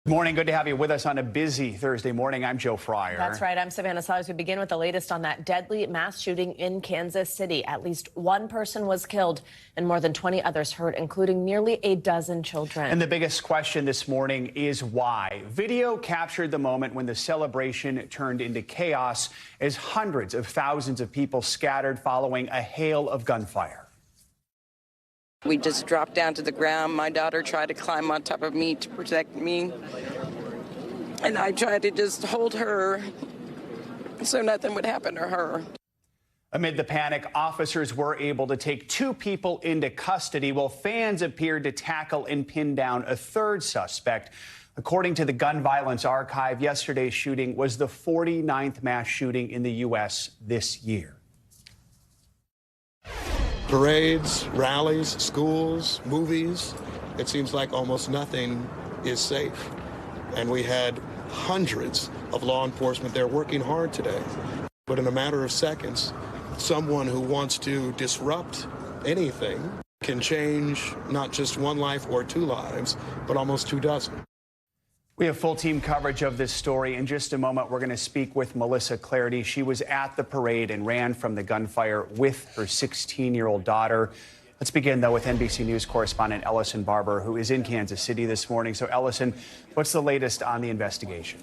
Good morning. Good to have you with us on a busy Thursday morning. I'm Joe Fryer. That's right. I'm Savannah Saws. We begin with the latest on that deadly mass shooting in Kansas City. At least one person was killed and more than 20 others hurt, including nearly a dozen children. And the biggest question this morning is why. Video captured the moment when the celebration turned into chaos as hundreds of thousands of people scattered following a hail of gunfire. We just dropped down to the ground. My daughter tried to climb on top of me to protect me. And I tried to just hold her so nothing would happen to her. Amid the panic, officers were able to take two people into custody while fans appeared to tackle and pin down a third suspect. According to the Gun Violence Archive, yesterday's shooting was the 49th mass shooting in the U.S. this year. Parades, rallies, schools, movies, it seems like almost nothing is safe. And we had hundreds of law enforcement there working hard today. But in a matter of seconds, someone who wants to disrupt anything can change not just one life or two lives, but almost 24. We have full team coverage of this story. In just a moment, we're going to speak with Melissa Clarity. She was at the parade and ran from the gunfire with her 16-year-old daughter. Let's begin, though, with NBC News correspondent Ellison Barber, who is in Kansas City this morning. So, Ellison, what's the latest on the investigation?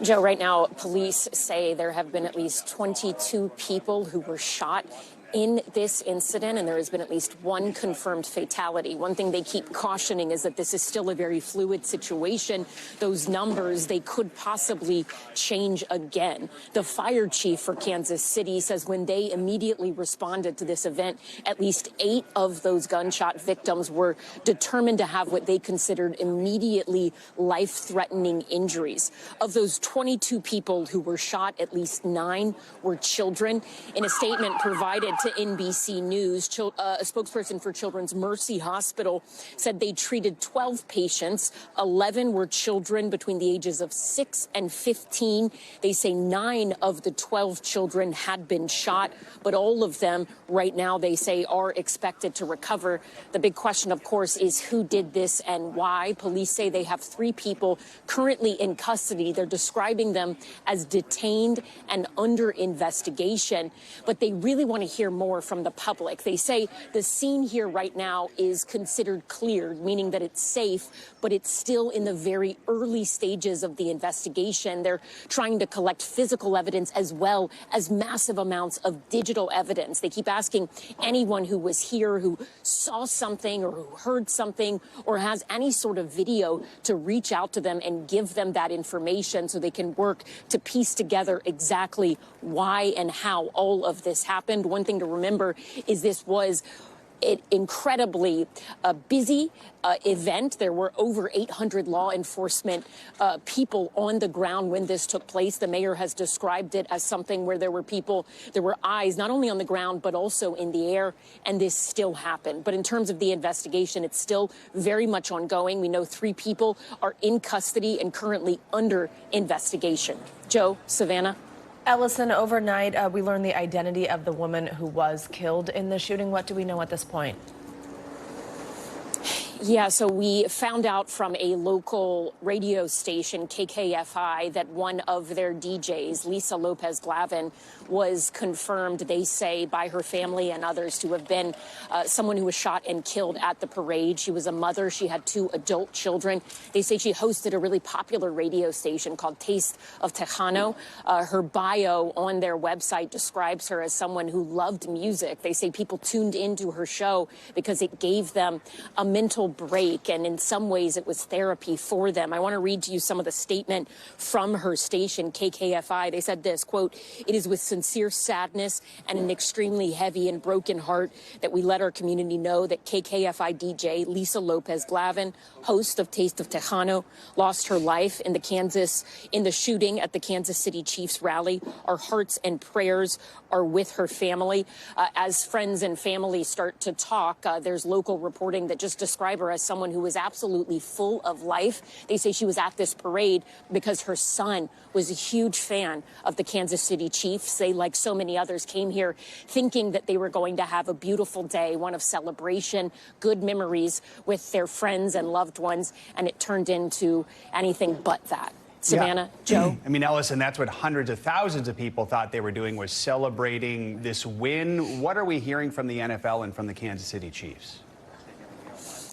Joe, right now, police say there have been at least 22 people who were shot in this incident, and there has been at least one confirmed fatality. One thing they keep cautioning is that this is still a very fluid situation. Those numbers, they could possibly change again. The fire chief for Kansas City says when they immediately responded to this event, at least 8 of those gunshot victims were determined to have what they considered immediately life-threatening injuries. Of those 22 people who were shot, at least 9 were children. In a statement provided to NBC News, a spokesperson for Children's Mercy Hospital said they treated 12 patients. 11 were children between the ages of 6 and 15. They say 9 of the 12 children had been shot, but all of them right now, they say, are expected to recover. The big question, of course, is who did this and why. Police say they have 3 people currently in custody. They're describing them as detained and under investigation, but they really want to hear more from the public. They say the scene here right now is considered cleared, meaning that it's safe, but it's still in the very early stages of the investigation. They're trying to collect physical evidence as well as massive amounts of digital evidence. They keep asking anyone who was here, who saw something or who heard something or has any sort of video, to reach out to them and give them that information so they can work to piece together exactly why and how all of this happened. One thing to remember is this was an incredibly busy event. There were over 800 law enforcement people on the ground when this took place. The mayor has described it as something where there were people, there were eyes not only on the ground but also in the air, and this still happened. But in terms of the investigation, it's still very much ongoing. We know 3 people are in custody and currently under investigation. Joe, Savannah. Ellison, overnight, we learned the identity of the woman who was killed in the shooting. What do we know at this point? Yeah, so we found out from a local radio station, KKFI, that one of their DJs, Lisa Lopez Glavin, was confirmed, they say, by her family and others to have been someone who was shot and killed at the parade. She was a mother. She had 2 adult children. They say she hosted a really popular radio station called Taste of Tejano. Her bio on their website describes her as someone who loved music. They say people tuned into her show because it gave them a mental break, and in some ways it was therapy for them. I want to read to you some of the statement from her station, KKFI. They said this, quote, "It is with sincere sadness and an extremely heavy and broken heart that we let our community know that KKFI DJ Lisa Lopez Glavin, host of Taste of Tejano, lost her life in the shooting at the Kansas City Chiefs rally. Our hearts and prayers are with her family." As friends and family start to talk, there's local reporting that just describes describe her as someone who was absolutely full of life. They say she was at this parade because her son was a huge fan of the Kansas City Chiefs. They, like so many others, came here thinking that they were going to have a beautiful day, one of celebration, good memories with their friends and loved ones, and it turned into anything but that. Savannah, Joe. I mean, Ellison, that's what hundreds of thousands of people thought they were doing, was celebrating this win. What are we hearing from the NFL and from the Kansas City Chiefs?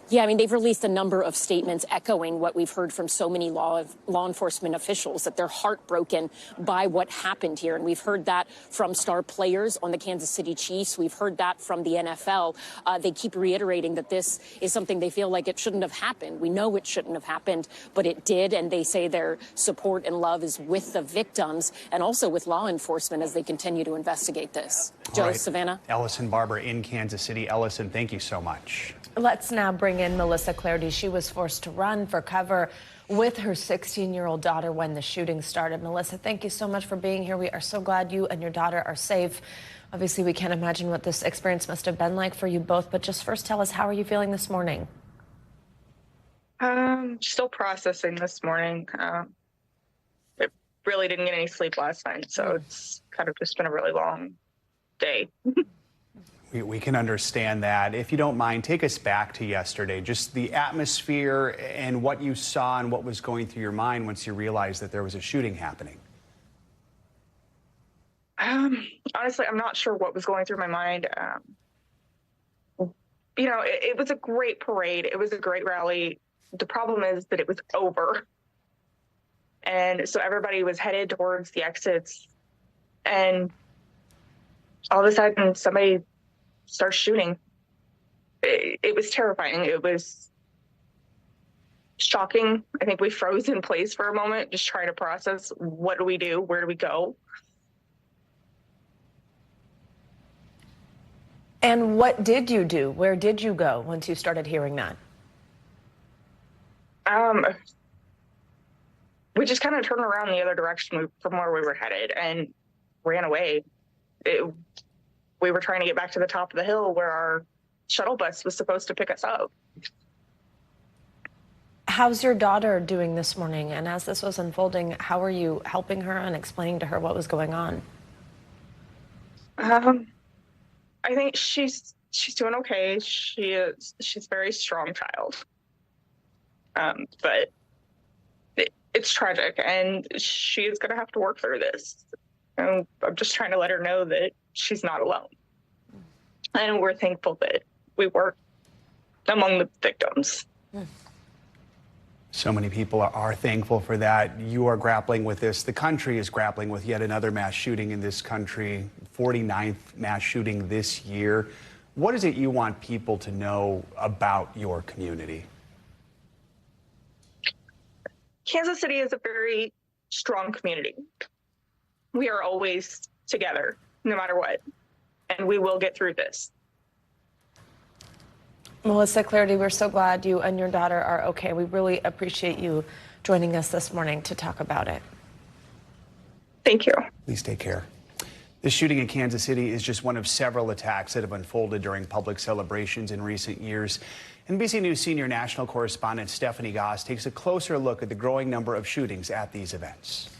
Yeah, I mean, they've released a number of statements echoing what we've heard from so many law enforcement officials, that they're heartbroken by what happened here. And we've heard that from star players on the Kansas City Chiefs. We've heard that from the NFL. They keep reiterating that this is something they feel like it shouldn't have happened. We know it shouldn't have happened, but it did. And they say their support and love is with the victims and also with law enforcement as they continue to investigate this. Joe, Savannah. Ellison Barber in Kansas City. Ellison, thank you so much. Let's now bring in Melissa Clarity. She was forced to run for cover with her 16-year-old daughter when the shooting started. Melissa, thank you so much for being here. We are so glad you and your daughter are safe. Obviously, we can't imagine what this experience must have been like for you both, but just first tell us, how are you feeling this morning? Still processing this morning. I really didn't get any sleep last night, so it's kind of just been a really long day. We can understand that. If you don't mind, take us back to yesterday, just the atmosphere and what you saw and what was going through your mind once you realized that there was a shooting happening. Honestly, I'm not sure what was going through my mind. You know, it was a great parade. It was a great rally. The problem is that it was over. And so everybody was headed towards the exits. And all of a sudden, somebody starts shooting. It was terrifying. It was shocking. I think we froze in place for a moment, just trying to process, what do we do? Where do we go? And what did you do? Where did you go once you started hearing that? We just kind of turned around the other direction from where we were headed and ran away. We were trying to get back to the top of the hill where our shuttle bus was supposed to pick us up. How's your daughter doing this morning? And as this was unfolding, how are you helping her and explaining to her what was going on? I think she's doing okay. She's a very strong child. But it's tragic, and she is going to have to work through this. And I'm just trying to let her know that she's not alone. And we're thankful that we were among the victims. So many people are thankful for that. You are grappling with this. The country is grappling with yet another mass shooting in this country, 49th mass shooting this year. What is it you want people to know about your community? Kansas City is a very strong community. We are always together, no matter what, and we will get through this. Melissa Clarity, we're so glad you and your daughter are okay. We really appreciate you joining us this morning to talk about it. Thank you. Please take care. The shooting in Kansas City is just one of several attacks that have unfolded during public celebrations in recent years. NBC News senior national correspondent Stephanie Goss takes a closer look at the growing number of shootings at these events.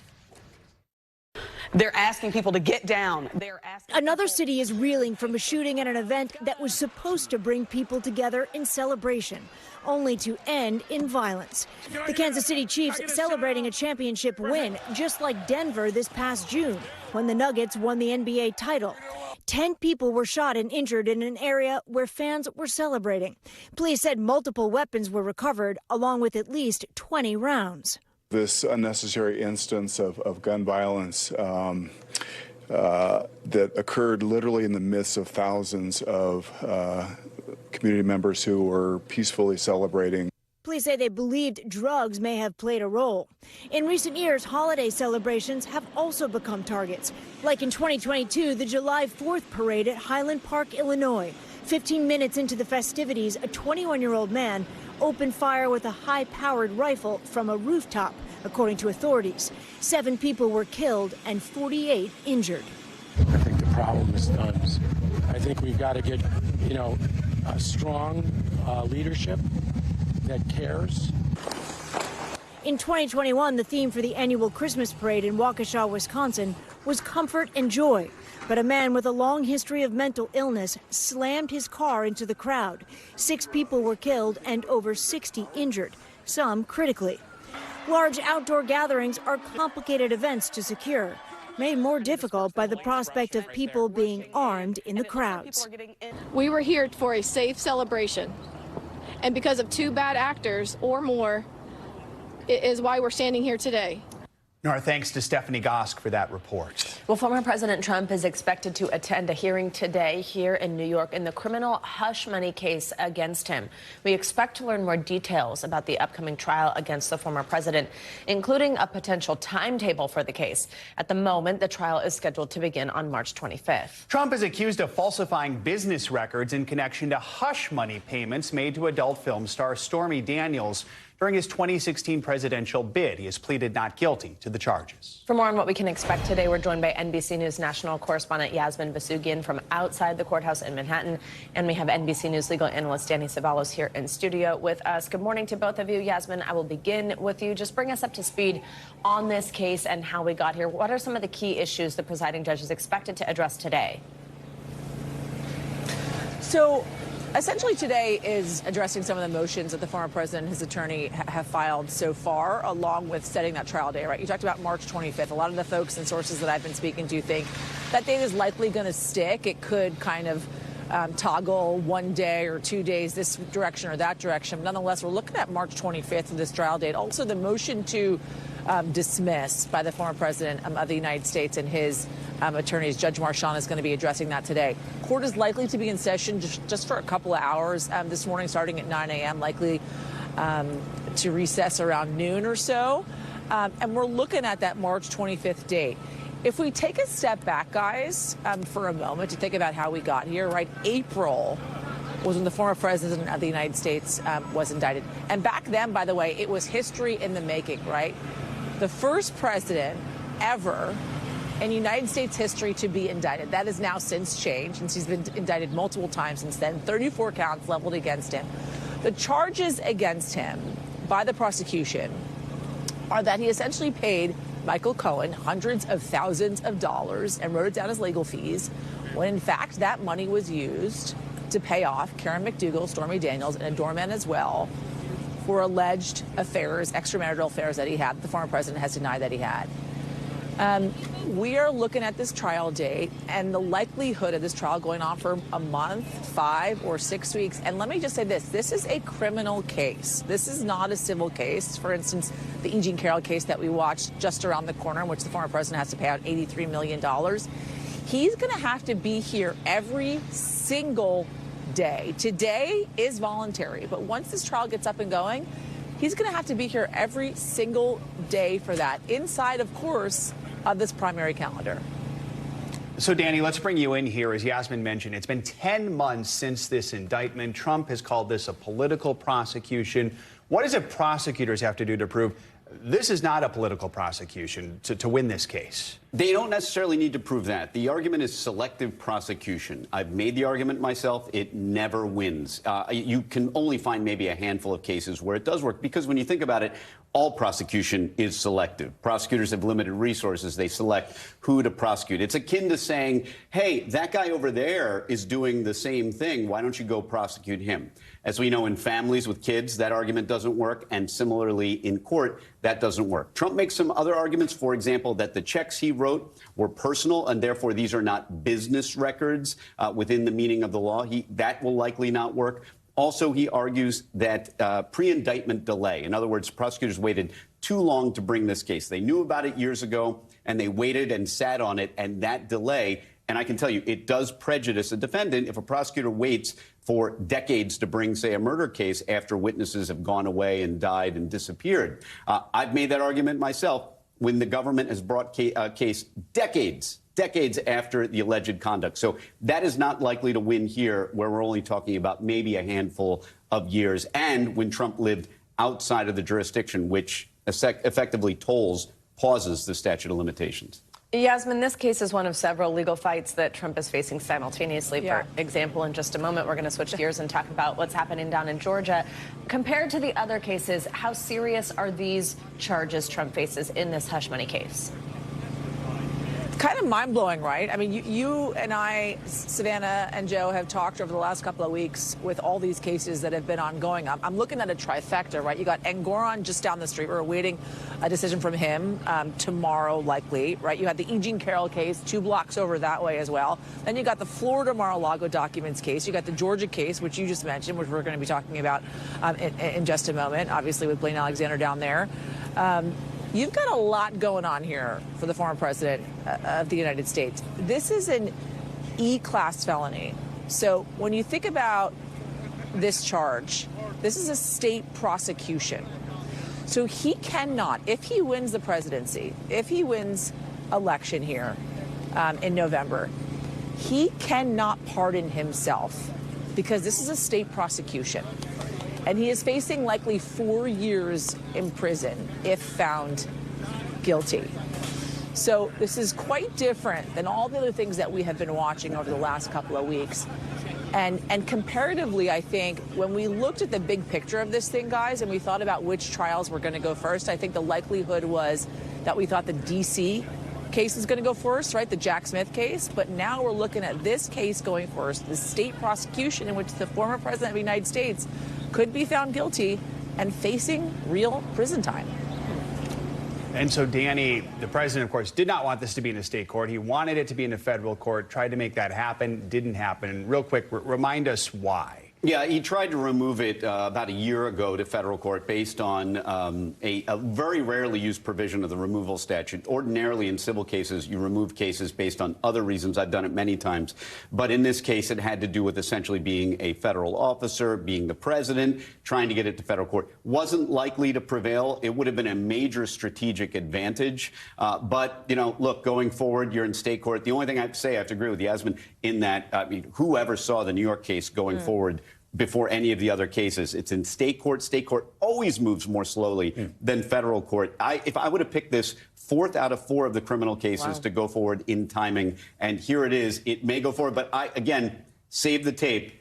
They're asking people to get down. Another city is reeling from a shooting at an event that was supposed to bring people together in celebration, only to end in violence. The Kansas City Chiefs celebrating a championship win, just like Denver this past June, when the Nuggets won the NBA title. 10 people were shot and injured in an area where fans were celebrating. Police said multiple weapons were recovered, along with at least 20 rounds. This unnecessary instance of gun violence that occurred literally in the midst of thousands of community members who were peacefully celebrating. Police say they believed drugs may have played a role. In recent years, holiday celebrations have also become targets. Like in 2022, the July 4th parade at Highland Park, Illinois. 15 minutes into the festivities, a 21-year-old man opened fire with a high-powered rifle from a rooftop, according to authorities. 7 people were killed and 48 injured. I think the problem is guns. I think we've got to get, a strong leadership that cares. In 2021, the theme for the annual Christmas parade in Waukesha, Wisconsin, was comfort and joy. But a man with a long history of mental illness slammed his car into the crowd. 6 people were killed and over 60 injured, some critically. Large outdoor gatherings are complicated events to secure, made more difficult by the prospect of people being armed in the crowds. We were here for a safe celebration, and because of 2 bad actors or more, it is why we're standing here today. Our thanks to Stephanie Gosk for that report. Well, former President Trump is expected to attend a hearing today here in New York in the criminal hush money case against him. We expect to learn more details about the upcoming trial against the former president, including a potential timetable for the case. At the moment, the trial is scheduled to begin on March 25th. Trump is accused of falsifying business records in connection to hush money payments made to adult film star Stormy Daniels during his 2016 presidential bid. He has pleaded not guilty to the charges. For more on what we can expect today, we're joined by NBC News national correspondent Yasmin Vasugian from outside the courthouse in Manhattan. And we have NBC News legal analyst Danny Ceballos here in studio with us. Good morning to both of you. Yasmin, I will begin with you. Just bring us up to speed on this case and how we got here. What are some of the key issues the presiding judge is expected to address today? So essentially today is addressing some of the motions that the former president and his attorney have filed so far, along with setting that trial day, right? You talked about March 25th. A lot of the folks and sources that I've been speaking to think that date is likely going to stick. It could kind of toggle 1 day or 2 days this direction or that direction. But nonetheless, we're looking at March 25th for this trial date. Also, the motion to dismiss by the former president of the United States and his attorneys, Judge Marchand, is going to be addressing that today. Court is likely to be in session just for a couple of hours this morning, starting at 9 a.m., likely to recess around noon or so. And we're looking at that March 25th date. If we take a step back, guys, for a moment to think about how we got here, right? April was when the former president of the United States was indicted. And back then, by the way, it was history in the making, right? The first president ever in United States history to be indicted. That has now since changed, since he's been indicted multiple times since then, 34 counts leveled against him. The charges against him by the prosecution are that he essentially paid Michael Cohen hundreds of thousands of dollars and wrote it down as legal fees, when in fact that money was used to pay off Karen McDougal, Stormy Daniels, and a doorman as well, for alleged affairs, extramarital affairs that he had. The former president has denied that he had. We are looking at this trial date and the likelihood of this trial going on for a month, 5 or 6 weeks. And let me just say this is a criminal case. This is not a civil case. For instance, the E. Jean Carroll case that we watched just around the corner, in which the former president has to pay out $83 million. He's going to have to be here every single day. Today is voluntary, but once this trial gets up and going, he's going to have to be here every single day for that, inside, of course, of this primary calendar. So, Danny, let's bring you in here. As Yasmin mentioned, it's been 10 months since this indictment. Trump has called this a political prosecution. What does it prosecutors have to do to prove this is not a political prosecution to win this case? They don't necessarily need to prove that. The argument is selective prosecution. I've made the argument myself. It never wins. You can only find maybe a handful of cases where it does work, because when you think about it, all prosecution is selective. Prosecutors have limited resources. They select who to prosecute. It's akin to saying, hey, that guy over there is doing the same thing. Why don't you go prosecute him? As we know, in families with kids, that argument doesn't work. And similarly, in court, that doesn't work. Trump makes some other arguments, for example, that the checks he wrote were personal, and therefore these are not business records within the meaning of the law. That will likely not work. Also, he argues that pre-indictment delay, in other words, prosecutors waited too long to bring this case. They knew about it years ago, and they waited and sat on it, and that delay, and I can tell you, it does prejudice a defendant if a prosecutor waits for decades to bring, say, a murder case after witnesses have gone away and died and disappeared. I've made that argument myself when the government has brought a case decades after the alleged conduct. So that is not likely to win here, where we're only talking about maybe a handful of years, and when Trump lived outside of the jurisdiction, which effectively pauses the statute of limitations. Yasmin, this case is one of several legal fights that Trump is facing simultaneously. Yeah. For example, in just a moment, we're going to switch gears and talk about what's happening down in Georgia. Compared to the other cases, how serious are these charges Trump faces in this hush money case? Kind of mind-blowing, right? I mean, you and I, Savannah and Joe, have talked over the last couple of weeks with all these cases that have been ongoing. I'm looking at a trifecta, right? You got Engoron just down the street. We're awaiting a decision from him tomorrow, likely, right? You had the E. Jean Carroll case 2 blocks over that way as well. Then you got the Florida Mar-a-Lago documents case. You got the Georgia case, which you just mentioned, which we're going to be talking about in just a moment, obviously with Blaine Alexander down there. You've got a lot going on here for the former president of the United States. This is an E-class felony. So when you think about this charge, this is a state prosecution. So he cannot, if he wins the presidency, if he wins election here in November, he cannot pardon himself because this is a state prosecution. And he is facing likely 4 years in prison if found guilty. So this is quite different than all the other things that we have been watching over the last couple of weeks. And comparatively, I think when we looked at the big picture of this thing, guys, and we thought about which trials were going to go first, I think the likelihood was that we thought the D.C. case is going to go first, right? The Jack Smith case. But now we're looking at this case going first, the state prosecution in which the former president of the United States could be found guilty and facing real prison time. And so, Danny, the president, of course, did not want this to be in a state court. He wanted it to be in a federal court, tried to make that happen, didn't happen. Real quick, remind us why. Yeah, he tried to remove it about a year ago to federal court based on a very rarely used provision of the removal statute. Ordinarily, in civil cases, you remove cases based on other reasons. I've done it many times. But in this case, it had to do with essentially being a federal officer, being the president, trying to get it to federal court. Wasn't likely to prevail. It would have been a major strategic advantage. But, you know, look, going forward, you're in state court. The only thing I have to say, I have to agree with Yasmin in that, I mean, whoever saw the New York case going forward before any of the other cases. It's in state court. State court always moves more slowly than federal court. If I would have picked this 4th out of 4 of the criminal cases to go forward in timing, and here it is, it may go forward. But again, save the tape.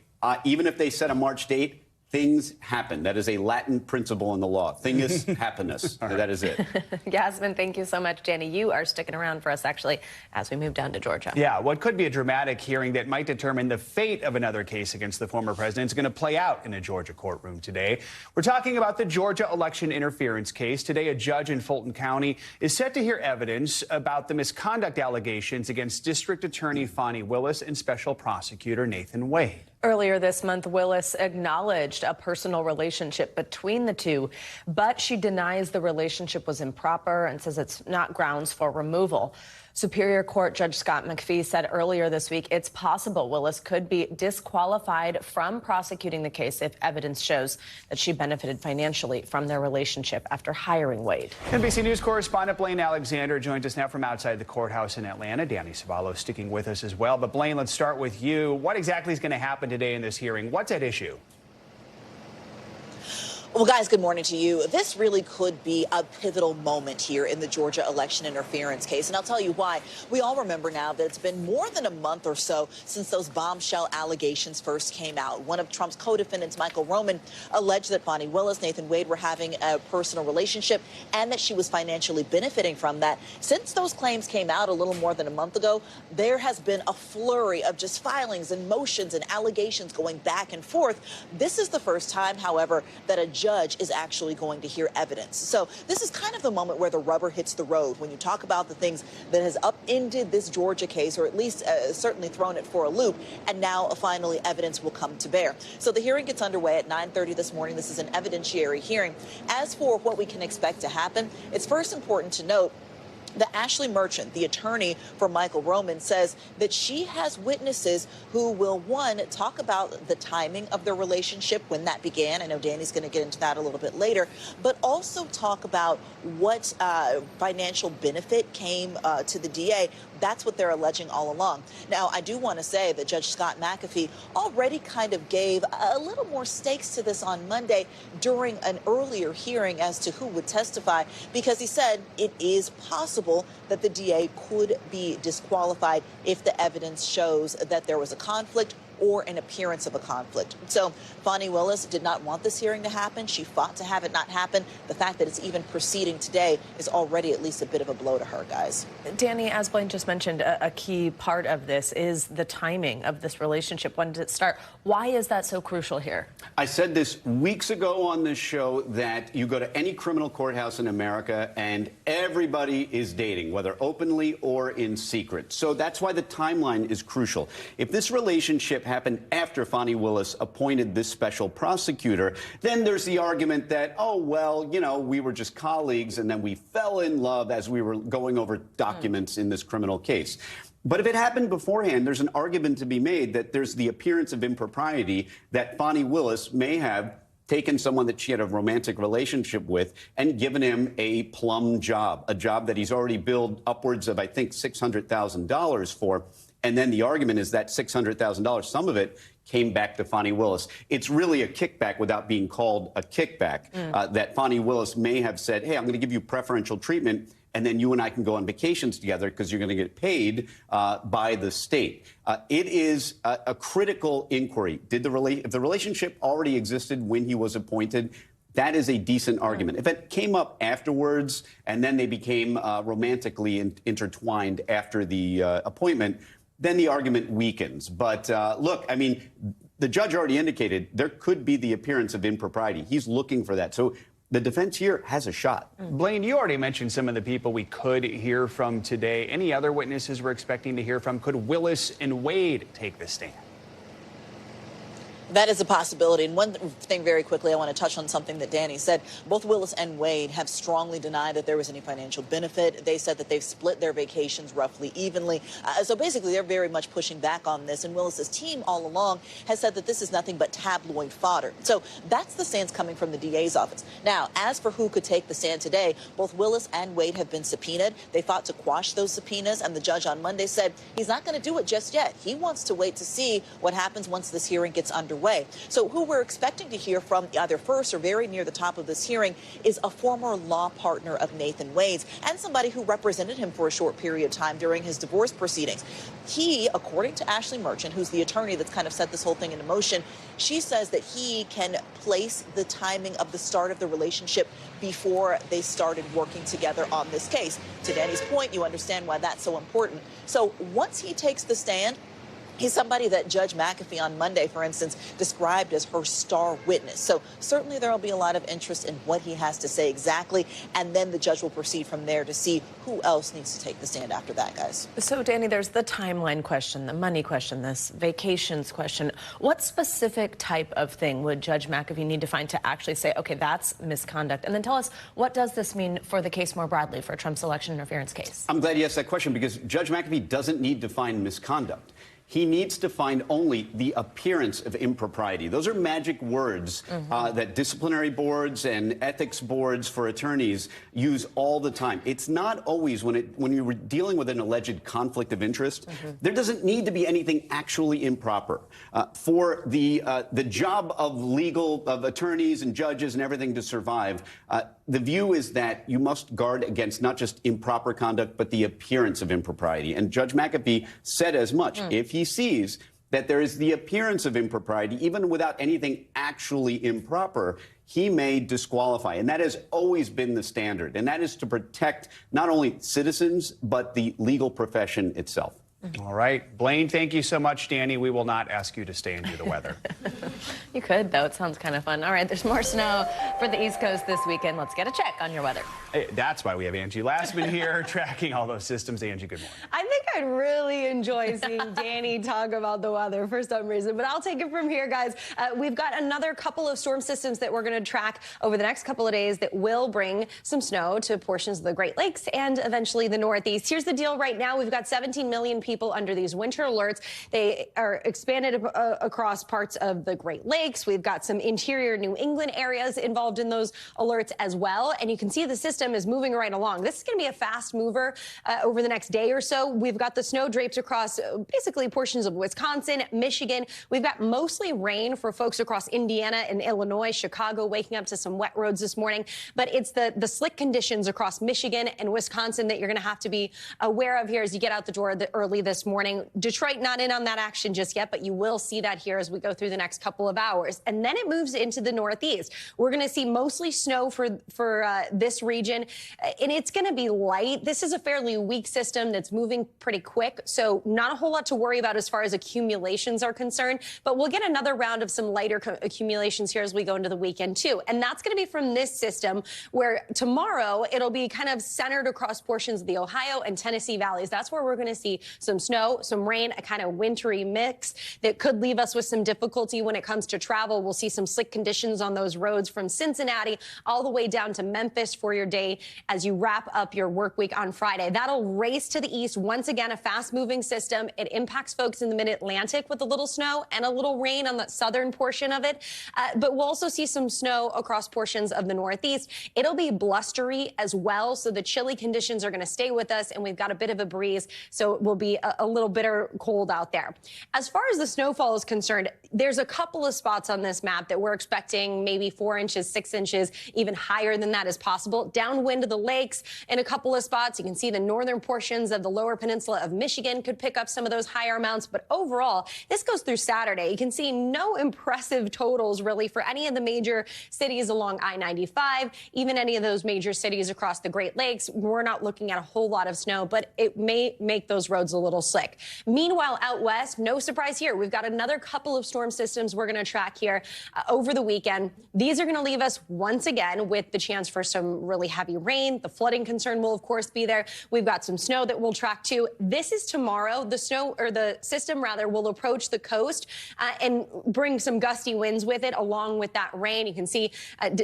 Even if they set a March date, things happen. That is a Latin principle in the law. Thing is happiness. Right. That is it. Yasmin, thank you so much. Danny, you are sticking around for us, actually, as we move down to Georgia. Yeah, what could be a dramatic hearing that might determine the fate of another case against the former president is going to play out in a Georgia courtroom today. We're talking about the Georgia election interference case. Today, a judge in Fulton County is set to hear evidence about the misconduct allegations against District Attorney Fani Willis and Special Prosecutor Nathan Wade. Earlier this month, Willis acknowledged a personal relationship between the two, but she denies the relationship was improper and says it's not grounds for removal. Superior Court Judge Scott McPhee said earlier this week it's possible Willis could be disqualified from prosecuting the case if evidence shows that she benefited financially from their relationship after hiring Wade. NBC News correspondent Blaine Alexander joins us now from outside the courthouse in Atlanta. Danny Savallo sticking with us as well. But Blaine, let's start with you. What exactly is going to happen today in this hearing? What's at issue? Well, guys, good morning to you. This really could be a pivotal moment here in the Georgia election interference case. And I'll tell you why. We all remember now that it's been more than a month or so since those bombshell allegations first came out. One of Trump's co-defendants, Michael Roman, alleged that Fani Willis, Nathan Wade were having a personal relationship and that she was financially benefiting from that. Since those claims came out a little more than a month ago, there has been a flurry of just filings and motions and allegations going back and forth. This is the first time, however, that a judge is actually going to hear evidence. So this is kind of the moment where the rubber hits the road when you talk about the things that has upended this Georgia case, or at least certainly thrown it for a loop. And now finally evidence will come to bear. So the hearing gets underway at 9:30 this morning. This is an evidentiary hearing. As for what we can expect to happen, it's first important to note that Ashley Merchant, the attorney for Michael Roman, says that she has witnesses who will, one, talk about the timing of their relationship, when that began. I know Danny's going to get into that a little bit later, but also talk about what financial benefit came to the DA. That's what they're alleging all along. Now, I do want to say that Judge Scott McAfee already kind of gave a little more stakes to this on Monday during an earlier hearing as to who would testify, because he said it is possible possible that the DA could be disqualified if the evidence shows that there was a conflict or an appearance of a conflict. So Fani Willis did not want this hearing to happen. She fought to have it not happen. The fact that it's even proceeding today is already at least a bit of a blow to her, guys. Danny, as Blaine just mentioned, a key part of this is the timing of this relationship. When did it start? Why is that so crucial here? I said this weeks ago on this show that you go to any criminal courthouse in America and everybody is dating, whether openly or in secret. So that's why the timeline is crucial. If this relationship happened after Fani Willis appointed this special prosecutor, then there's the argument that, oh, well, you know, we were just colleagues and then we fell in love as we were going over documents in this criminal case. But if it happened beforehand, there's an argument to be made that there's the appearance of impropriety that Fani Willis may have taken someone that she had a romantic relationship with and given him a plum job, a job that he's already billed upwards of, I think, $600,000 for. And then the argument is that $600,000, some of it came back to Fani Willis. It's really a kickback without being called a kickback, that Fani Willis may have said, hey, I'm going to give you preferential treatment, and then you and I can go on vacations together because you're going to get paid by the state. It is a critical inquiry. If the relationship already existed when he was appointed, that is a decent argument. If it came up afterwards and then they became romantically intertwined after the appointment, then the argument weakens. But look, I mean, the judge already indicated there could be the appearance of impropriety. He's looking for that. So the defense here has a shot. Blaine, you already mentioned some of the people we could hear from today. Any other witnesses we're expecting to hear from? Could Willis and Wade take the stand? That is a possibility. And one thing very quickly, I want to touch on something that Danny said. Both Willis and Wade have strongly denied that there was any financial benefit. They said that they've split their vacations roughly evenly. So basically, they're very much pushing back on this. And Willis's team all along has said that this is nothing but tabloid fodder. So that's the stance coming from the DA's office. Now, as for who could take the stand today, both Willis and Wade have been subpoenaed. They fought to quash those subpoenas, and the judge on Monday said he's not going to do it just yet. He wants to wait to see what happens once this hearing gets underway. So who we're expecting to hear from either first or very near the top of this hearing is a former law partner of Nathan Wade's and somebody who represented him for a short period of time during his divorce proceedings. He, according to Ashley Merchant, who's the attorney that's kind of set this whole thing into motion, she says that he can place the timing of the start of the relationship before they started working together on this case. To Danny's point, you understand why that's so important. So once he takes the stand, he's somebody that Judge McAfee on Monday, for instance, described as her star witness. So certainly there will be a lot of interest in what he has to say exactly. And then the judge will proceed from there to see who else needs to take the stand after that, guys. So, Danny, there's the timeline question, the money question, this vacations question. What specific type of thing would Judge McAfee need to find to actually say, OK, that's misconduct? And then tell us, what does this mean for the case more broadly, for Trump's election interference case? I'm glad you asked that question because Judge McAfee doesn't need to find misconduct. He needs to find only the appearance of impropriety. Those are magic words that disciplinary boards and ethics boards for attorneys use all the time. It's not always when you're dealing with an alleged conflict of interest, there doesn't need to be anything actually improper. For the job of attorneys and judges and everything to survive, the view is that you must guard against not just improper conduct, but the appearance of impropriety. And Judge McAfee said as much. If he sees that there is the appearance of impropriety, even without anything actually improper, he may disqualify. And that has always been the standard. And that is to protect not only citizens, but the legal profession itself. All right. Blaine, thank you so much. Danny, we will not ask you to stay and do the weather. You could, though. It sounds kind of fun. All right, there's more snow for the East Coast this weekend. Let's get a check on your weather. Hey, that's why we have Angie Lastman here tracking all those systems. Angie, good morning. I think I'd really enjoy seeing Danny talk about the weather for some reason, but I'll take it from here, guys. We've got another couple of storm systems that we're going to track over the next couple of days that will bring some snow to portions of the Great Lakes and eventually the Northeast. Here's the deal right now. We've got 17 million people people under these winter alerts. They are expanded across parts of the Great Lakes. We've got some interior New England areas involved in those alerts as well. And you can see the system is moving right along. This is going to be a fast mover over the next day or so. We've got the snow drapes across basically portions of Wisconsin, Michigan. We've got mostly rain for folks across Indiana and Illinois, Chicago, waking up to some wet roads this morning. But it's the slick conditions across Michigan and Wisconsin that you're going to have to be aware of here as you get out the door early this morning. Detroit not in on that action just yet, but you will see that here as we go through the next couple of hours. And then it moves into the Northeast. We're going to see mostly snow for this region, and it's going to be light. This is a fairly weak system that's moving pretty quick, so not a whole lot to worry about as far as accumulations are concerned. But we'll get another round of some lighter accumulations here as we go into the weekend too. And that's going to be from this system, where tomorrow it'll be kind of centered across portions of the Ohio and Tennessee valleys. That's where we're going to see some snow, some rain, a kind of wintry mix that could leave us with some difficulty when it comes to travel. We'll see some slick conditions on those roads from Cincinnati all the way down to Memphis for your day as you wrap up your work week on Friday. That'll race to the east. Once again, a fast moving system. It impacts folks in the mid-Atlantic with a little snow and a little rain on the southern portion of it. But we'll also see some snow across portions of the Northeast. It'll be blustery as well, so the chilly conditions are going to stay with us, and we've got a bit of a breeze, so it will be a little bitter cold out there. As far as the snowfall is concerned, there's a couple of spots on this map that we're expecting maybe 4 inches, 6 inches, even higher than that is possible. Downwind of the lakes in a couple of spots. You can see the northern portions of the lower peninsula of Michigan could pick up some of those higher amounts. But overall, this goes through Saturday. You can see no impressive totals really for any of the major cities along I-95, even any of those major cities across the Great Lakes. We're not looking at a whole lot of snow, but it may make those roads a little slick. Meanwhile, out west, no surprise here. We've got another couple of storm systems we're going to track here over the weekend. These are going to leave us once again with the chance for some really heavy rain. The flooding concern will, of course, be there. We've got some snow that we'll track too. This is tomorrow. The system will approach the coast and bring some gusty winds with it along with that rain. You can see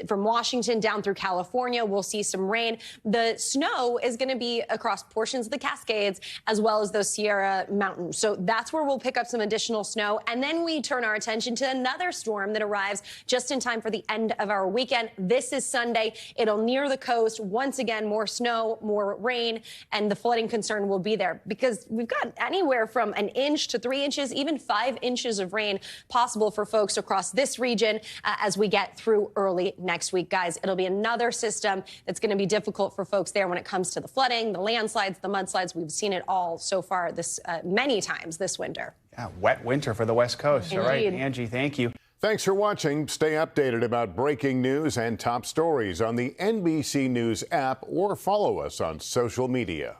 from Washington down through California, we'll see some rain. The snow is going to be across portions of the Cascades as well as those Sierra Mountains. So that's where we'll pick up some additional snow. And then we turn our attention to another storm that arrives just in time for the end of our weekend. This is Sunday. It'll near the coast. Once again, more snow, more rain, and the flooding concern will be there because we've got anywhere from an inch to 3 inches, even 5 inches of rain possible for folks across this region as we get through early next week, guys. It'll be another system that's going to be difficult for folks there when it comes to the flooding, the landslides, the mudslides. We've seen it all so far this many times this winter. Yeah, wet winter for the West Coast. Indeed. All right, Angie, thank you. Thanks for watching. Stay updated about breaking news and top stories on the NBC News app or follow us on social media.